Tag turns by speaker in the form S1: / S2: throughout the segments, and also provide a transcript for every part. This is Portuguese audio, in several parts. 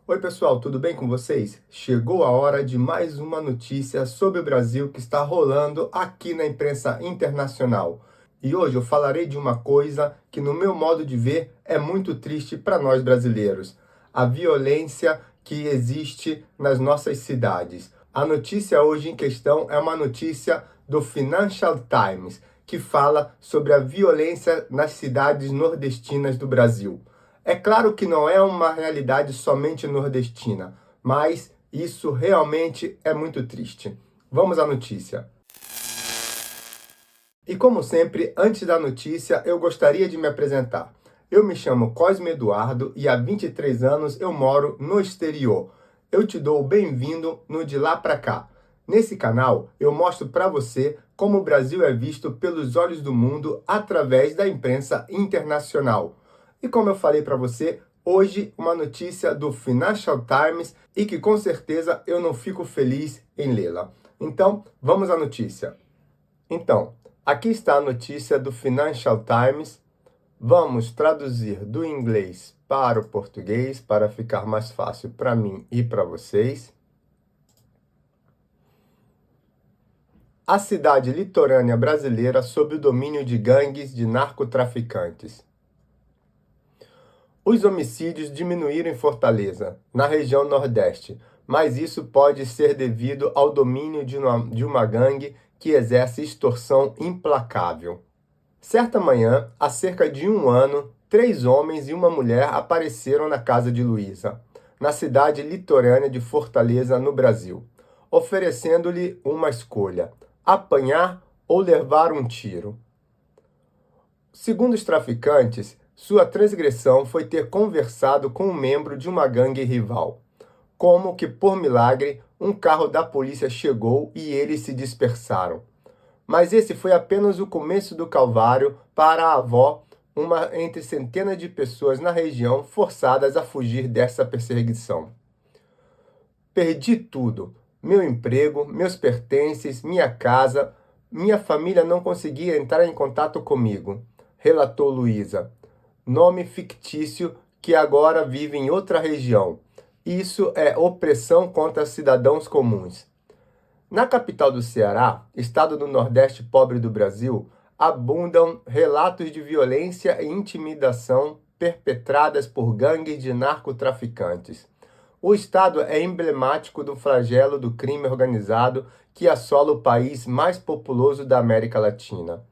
S1: Oi, pessoal, tudo bem com vocês? Chegou a hora de mais uma notícia sobre o Brasil que está rolando aqui na imprensa internacional. E hoje eu falarei de uma coisa que, no meu modo de ver, é muito triste para nós brasileiros: a violência que existe nas nossas cidades. A notícia hoje em questão é uma notícia do Financial Times, que fala sobre a violência nas cidades nordestinas do Brasil. É claro que não é uma realidade somente nordestina, mas isso realmente é muito triste. Vamos à notícia. E como sempre, antes da notícia, eu gostaria de me apresentar. Eu me chamo Cosme Eduardo e há 23 anos eu moro no exterior. Eu te dou o bem-vindo no De Lá Pra Cá. Nesse canal, eu mostro para você como o Brasil é visto pelos olhos do mundo através da imprensa internacional. E como eu falei para você, hoje uma notícia do Financial Times e que com certeza eu não fico feliz em lê-la. Então, vamos à notícia. Então, aqui está a notícia do Financial Times. Vamos traduzir do inglês para o português para ficar mais fácil para mim e para vocês. A cidade litorânea brasileira sob o domínio de gangues de narcotraficantes. Os homicídios diminuíram em Fortaleza, na região Nordeste, mas isso pode ser devido ao domínio de uma gangue que exerce extorsão implacável. Certa manhã, há cerca de um ano, 3 homens e uma mulher apareceram na casa de Luísa, na cidade litorânea de Fortaleza, no Brasil, oferecendo-lhe uma escolha: apanhar ou levar um tiro. Segundo os traficantes, sua transgressão foi ter conversado com um membro de uma gangue rival. Como que, por milagre, um carro da polícia chegou e eles se dispersaram. Mas esse foi apenas o começo do calvário para a avó, uma entre centenas de pessoas na região forçadas a fugir dessa perseguição. Perdi tudo: meu emprego, meus pertences, minha casa. Minha família não conseguia entrar em contato comigo, relatou Luísa, nome fictício que agora vive em outra região. Isso é opressão contra cidadãos comuns. Na capital do Ceará, estado do Nordeste pobre do Brasil, abundam relatos de violência e intimidação perpetradas por gangues de narcotraficantes. O estado é emblemático do flagelo do crime organizado que assola o país mais populoso da América Latina.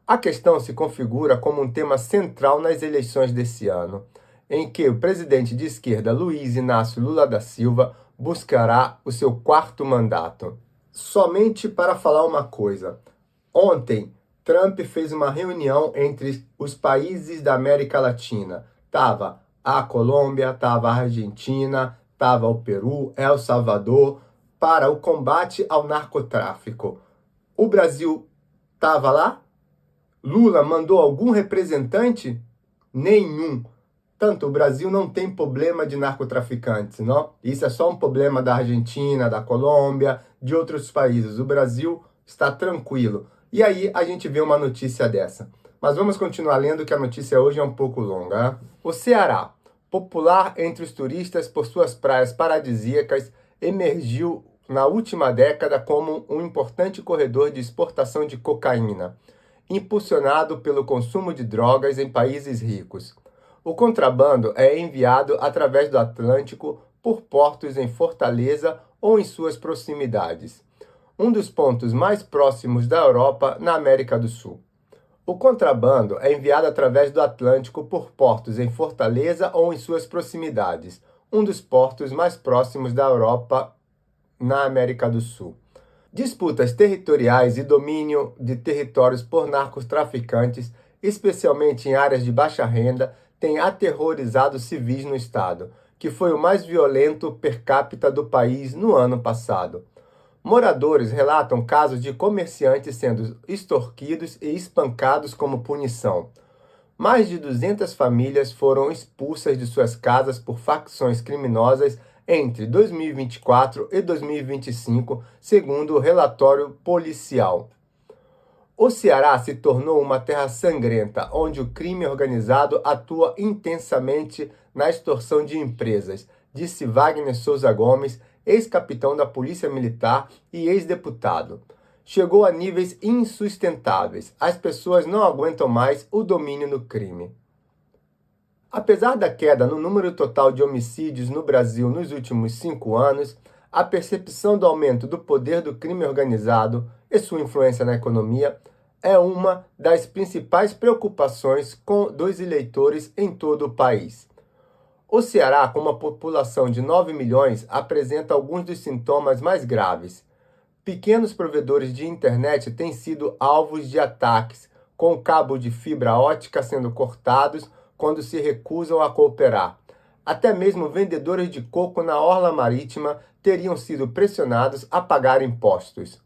S1: A questão se configura como um tema central nas eleições desse ano, em que o presidente de esquerda Luiz Inácio Lula da Silva buscará o seu 4º mandato. Somente para falar uma coisa: ontem, Trump fez uma reunião entre os países da América Latina. Tava a Colômbia, tava a Argentina, tava o Peru, El Salvador, para o combate ao narcotráfico. O Brasil estava lá? Lula mandou algum representante? Nenhum. Tanto o Brasil não tem problema de narcotraficantes, não? Isso é só um problema da Argentina, da Colômbia, de outros países. O Brasil está tranquilo. E aí a gente vê uma notícia dessa. Mas vamos continuar lendo, que a notícia hoje é um pouco longa, né? O Ceará, popular entre os turistas por suas praias paradisíacas, emergiu na última década como um importante corredor de exportação de cocaína, impulsionado pelo consumo de drogas em países ricos. O contrabando é enviado através do Atlântico por portos em Fortaleza ou em suas proximidades, um dos pontos mais próximos da Europa na América do Sul. O contrabando é enviado através do Atlântico por portos em Fortaleza ou em suas proximidades, um dos portos mais próximos da Europa na América do Sul. Disputas territoriais e domínio de territórios por narcotraficantes, especialmente em áreas de baixa renda, têm aterrorizado civis no estado, que foi o mais violento per capita do país no ano passado. Moradores relatam casos de comerciantes sendo extorquidos e espancados como punição. Mais de 200 famílias foram expulsas de suas casas por facções criminosas entre 2024 e 2025, segundo o relatório policial. O Ceará se tornou uma terra sangrenta, onde o crime organizado atua intensamente na extorsão de empresas, disse Wagner Souza Gomes, ex-capitão da Polícia Militar e ex-deputado. Chegou a níveis insustentáveis. As pessoas não aguentam mais o domínio do crime. Apesar da queda no número total de homicídios no Brasil nos últimos 5 anos, a percepção do aumento do poder do crime organizado e sua influência na economia é uma das principais preocupações dos eleitores em todo o país. O Ceará, com uma população de 9 milhões, apresenta alguns dos sintomas mais graves. Pequenos provedores de internet têm sido alvos de ataques, com cabo de fibra ótica sendo cortados quando se recusam a cooperar. Até mesmo vendedores de coco na orla marítima teriam sido pressionados a pagar impostos.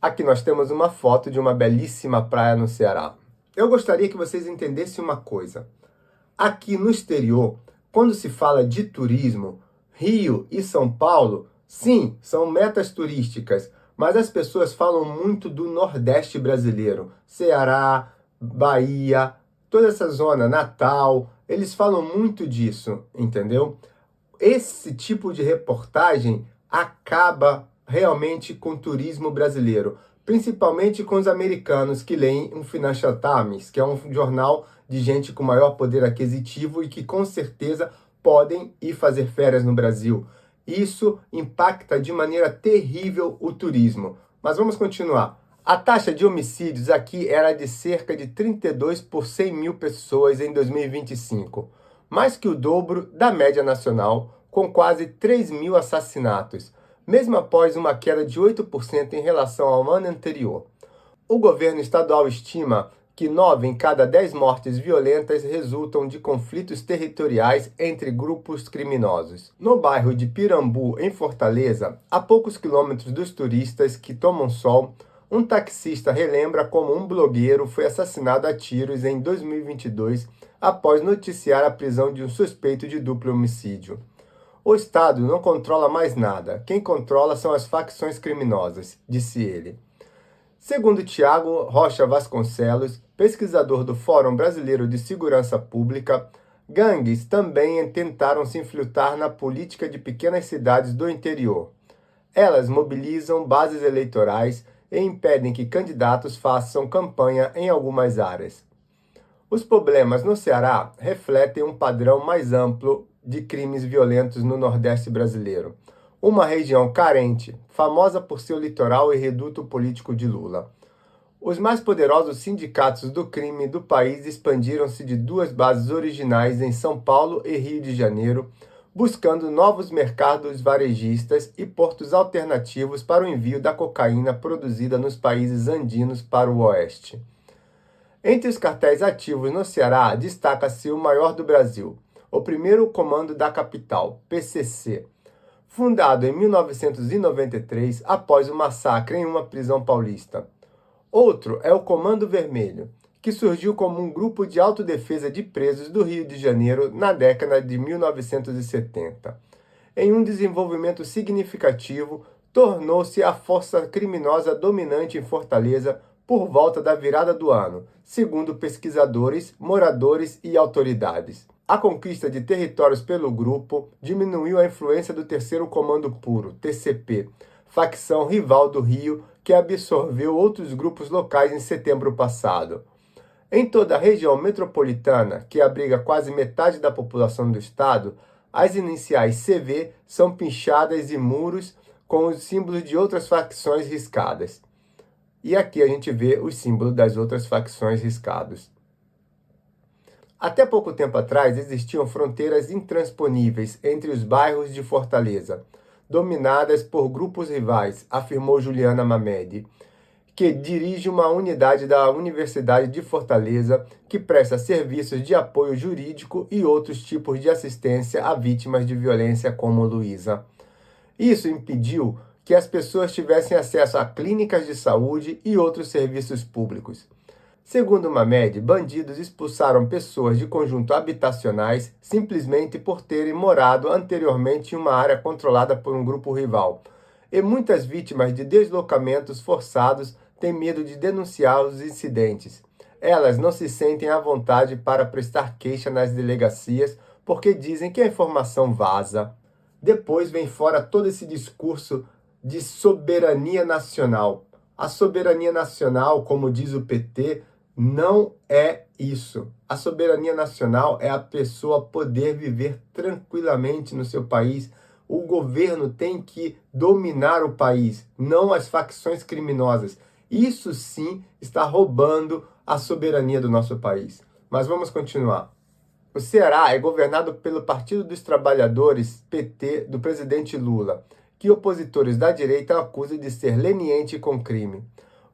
S1: Aqui nós temos uma foto de uma belíssima praia no Ceará. Eu gostaria que vocês entendessem uma coisa. Aqui no exterior, quando se fala de turismo, Rio e São Paulo, sim, são metas turísticas, mas as pessoas falam muito do Nordeste brasileiro, Ceará, Bahia, toda essa zona, Natal, eles falam muito disso, entendeu? Esse tipo de reportagem acaba realmente com o turismo brasileiro, principalmente com os americanos que leem o Financial Times, que é um jornal de gente com maior poder aquisitivo e que com certeza podem ir fazer férias no Brasil. Isso impacta de maneira terrível o turismo. Mas vamos continuar. A taxa de homicídios aqui era de cerca de 32 por 100 mil pessoas em 2025, mais que o dobro da média nacional, com quase 3 mil assassinatos, mesmo após uma queda de 8% em relação ao ano anterior. O governo estadual estima que 9 em cada 10 mortes violentas resultam de conflitos territoriais entre grupos criminosos. No bairro de Pirambu, em Fortaleza, a poucos quilômetros dos turistas que tomam sol, um taxista relembra como um blogueiro foi assassinado a tiros em 2022 após noticiar a prisão de um suspeito de duplo homicídio. O Estado não controla mais nada. Quem controla são as facções criminosas, disse ele. Segundo Tiago Rocha Vasconcelos, pesquisador do Fórum Brasileiro de Segurança Pública, gangues também tentaram se infiltrar na política de pequenas cidades do interior. Elas mobilizam bases eleitorais e impedem que candidatos façam campanha em algumas áreas. Os problemas no Ceará refletem um padrão mais amplo de crimes violentos no Nordeste brasileiro. Uma região carente, famosa por seu litoral e reduto político de Lula. Os mais poderosos sindicatos do crime do país expandiram-se de 2 bases originais em São Paulo e Rio de Janeiro, buscando novos mercados varejistas e portos alternativos para o envio da cocaína produzida nos países andinos para o oeste. Entre os cartéis ativos no Ceará, destaca-se o maior do Brasil, o Primeiro Comando da Capital, PCC. Fundado em 1993 após o massacre em uma prisão paulista. Outro é o Comando Vermelho, que surgiu como um grupo de autodefesa de presos do Rio de Janeiro na década de 1970. Em um desenvolvimento significativo, tornou-se a força criminosa dominante em Fortaleza por volta da virada do ano, segundo pesquisadores, moradores e autoridades. A conquista de territórios pelo grupo diminuiu a influência do Terceiro Comando Puro, TCP, facção rival do Rio que absorveu outros grupos locais em setembro passado. Em toda a região metropolitana, que abriga quase metade da população do estado, as iniciais CV são pinchadas em muros com os símbolos de outras facções riscadas. E aqui a gente vê os símbolos das outras facções riscados. Até pouco tempo atrás existiam fronteiras intransponíveis entre os bairros de Fortaleza, dominadas por grupos rivais, afirmou Juliana Mamede, que dirige uma unidade da Universidade de Fortaleza que presta serviços de apoio jurídico e outros tipos de assistência a vítimas de violência como Luísa. Isso impediu que as pessoas tivessem acesso a clínicas de saúde e outros serviços públicos. Segundo Mamede, bandidos expulsaram pessoas de conjuntos habitacionais simplesmente por terem morado anteriormente em uma área controlada por um grupo rival. E muitas vítimas de deslocamentos forçados têm medo de denunciar os incidentes. Elas não se sentem à vontade para prestar queixa nas delegacias porque dizem que a informação vaza. Depois vem fora todo esse discurso de soberania nacional. A soberania nacional, como diz o PT, não é isso. A soberania nacional é a pessoa poder viver tranquilamente no seu país. O governo tem que dominar o país, não as facções criminosas. Isso sim está roubando a soberania do nosso país. Mas vamos continuar. O Ceará é governado pelo Partido dos Trabalhadores, PT, do presidente Lula, que opositores da direita acusam de ser leniente com crime.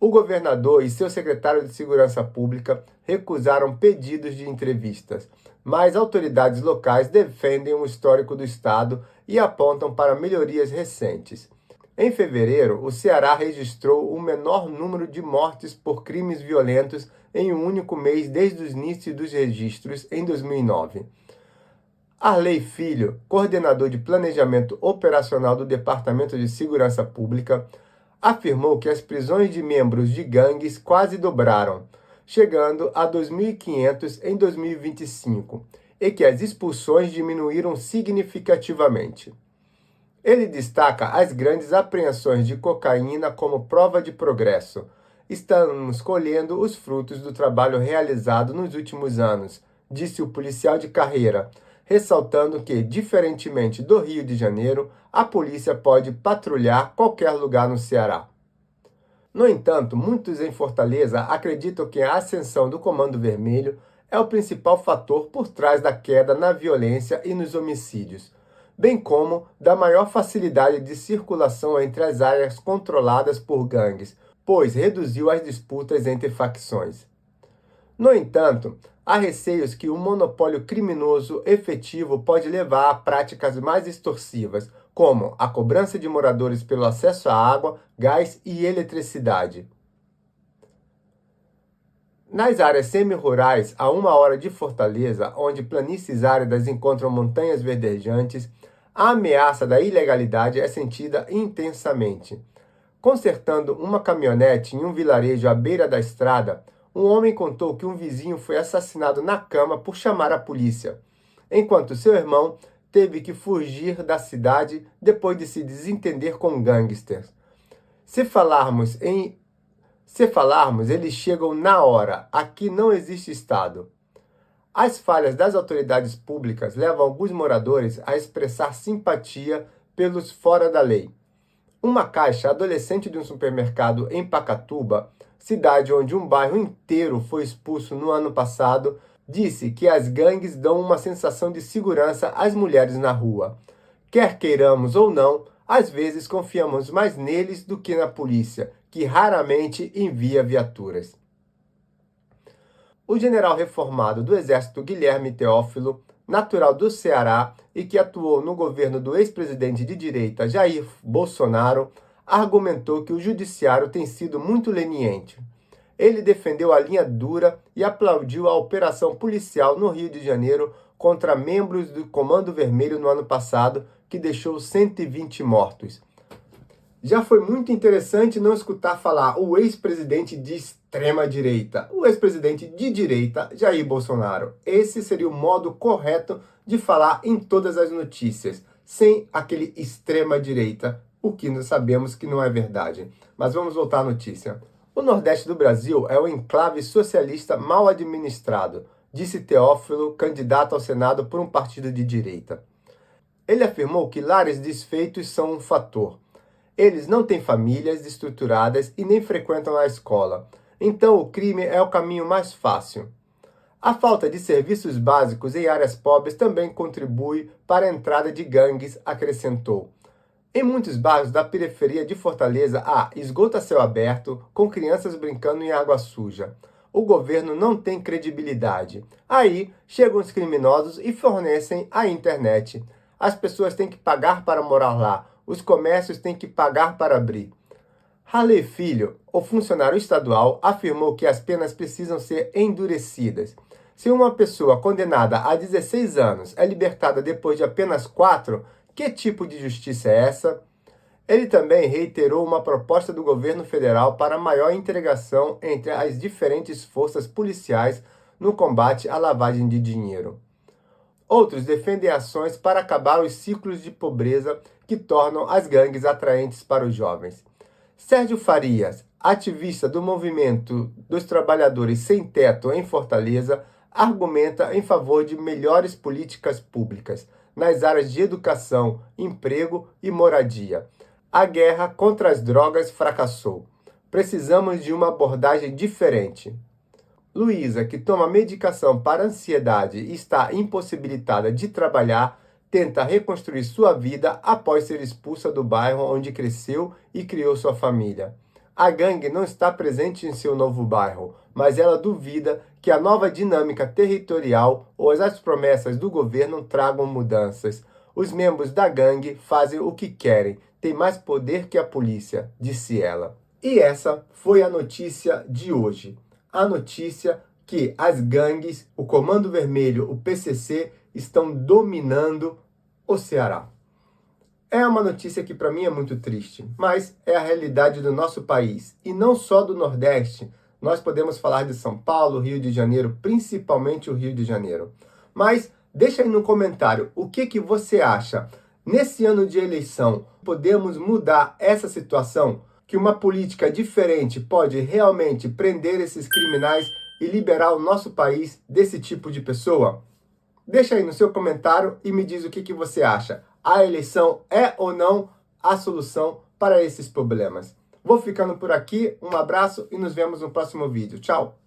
S1: O governador e seu secretário de Segurança Pública recusaram pedidos de entrevistas, mas autoridades locais defendem o histórico do Estado e apontam para melhorias recentes. Em fevereiro, o Ceará registrou o menor número de mortes por crimes violentos em um único mês desde o início dos registros, em 2009. Arley Filho, coordenador de Planejamento Operacional do Departamento de Segurança Pública, afirmou que as prisões de membros de gangues quase dobraram, chegando a 2.500 em 2025, e que as expulsões diminuíram significativamente. Ele destaca as grandes apreensões de cocaína como prova de progresso. Estamos colhendo os frutos do trabalho realizado nos últimos anos, disse o policial de carreira, ressaltando que, diferentemente do Rio de Janeiro, a polícia pode patrulhar qualquer lugar no Ceará. No entanto, muitos em Fortaleza acreditam que a ascensão do Comando Vermelho é o principal fator por trás da queda na violência e nos homicídios, bem como da maior facilidade de circulação entre as áreas controladas por gangues, pois reduziu as disputas entre facções. No entanto, há receios que o monopólio criminoso efetivo pode levar a práticas mais extorsivas, como a cobrança de moradores pelo acesso à água, gás e eletricidade. Nas áreas semi-rurais, a 1 hora de Fortaleza, onde planícies áridas encontram montanhas verdejantes, a ameaça da ilegalidade é sentida intensamente. Consertando uma caminhonete em um vilarejo à beira da estrada, um homem contou que um vizinho foi assassinado na cama por chamar a polícia, enquanto seu irmão teve que fugir da cidade depois de se desentender com gangsters. Se falarmos, eles chegam na hora. Aqui não existe Estado. As falhas das autoridades públicas levam alguns moradores a expressar simpatia pelos fora da lei. Uma caixa adolescente de um supermercado em Pacatuba, cidade onde um bairro inteiro foi expulso no ano passado, disse que as gangues dão uma sensação de segurança às mulheres na rua. Quer queiramos ou não, às vezes confiamos mais neles do que na polícia, que raramente envia viaturas. O general reformado do Exército Guilherme Teófilo, natural do Ceará e que atuou no governo do ex-presidente de direita Jair Bolsonaro, argumentou que o judiciário tem sido muito leniente. Ele defendeu a linha dura e aplaudiu a operação policial no Rio de Janeiro contra membros do Comando Vermelho no ano passado, que deixou 120 mortos. Já foi muito interessante não escutar falar o ex-presidente de extrema-direita, o ex-presidente de direita, Jair Bolsonaro. Esse seria o modo correto de falar em todas as notícias, sem aquele extrema-direita, o que nós sabemos que não é verdade. Mas vamos voltar à notícia. O Nordeste do Brasil é um enclave socialista mal administrado, disse Teófilo, candidato ao Senado por um partido de direita. Ele afirmou que lares desfeitos são um fator. Eles não têm famílias estruturadas e nem frequentam a escola. Então o crime é o caminho mais fácil. A falta de serviços básicos em áreas pobres também contribui para a entrada de gangues, acrescentou. Em muitos bairros da periferia de Fortaleza há esgoto a céu aberto, com crianças brincando em água suja. O governo não tem credibilidade. Aí chegam os criminosos e fornecem a internet. As pessoas têm que pagar para morar lá. Os comércios têm que pagar para abrir. Arley Filho, o funcionário estadual, afirmou que as penas precisam ser endurecidas. Se uma pessoa condenada a 16 anos é libertada depois de apenas 4, que tipo de justiça é essa? Ele também reiterou uma proposta do governo federal para maior integração entre as diferentes forças policiais no combate à lavagem de dinheiro. Outros defendem ações para acabar os ciclos de pobreza que tornam as gangues atraentes para os jovens. Sérgio Farias, ativista do movimento dos trabalhadores sem teto em Fortaleza, argumenta em favor de melhores políticas públicas nas áreas de educação, emprego e moradia. A guerra contra as drogas fracassou. Precisamos de uma abordagem diferente. Luísa, que toma medicação para ansiedade e está impossibilitada de trabalhar, tenta reconstruir sua vida após ser expulsa do bairro onde cresceu e criou sua família. A gangue não está presente em seu novo bairro, mas ela duvida que a nova dinâmica territorial ou as promessas do governo tragam mudanças. Os membros da gangue fazem o que querem, têm mais poder que a polícia, disse ela. E essa foi a notícia de hoje. A notícia que as gangues, o Comando Vermelho, o PCC, estão dominando o Ceará. É uma notícia que para mim é muito triste, mas é a realidade do nosso país, e não só do Nordeste. Nós podemos falar de São Paulo, Rio de Janeiro, principalmente o Rio de Janeiro. Mas deixa aí no comentário o que você acha. Nesse ano de eleição, podemos mudar essa situação? Que uma política diferente pode realmente prender esses criminais e liberar o nosso país desse tipo de pessoa? Deixa aí no seu comentário e me diz o que você acha. A eleição é ou não a solução para esses problemas? Vou ficando por aqui, um abraço e nos vemos no próximo vídeo. Tchau!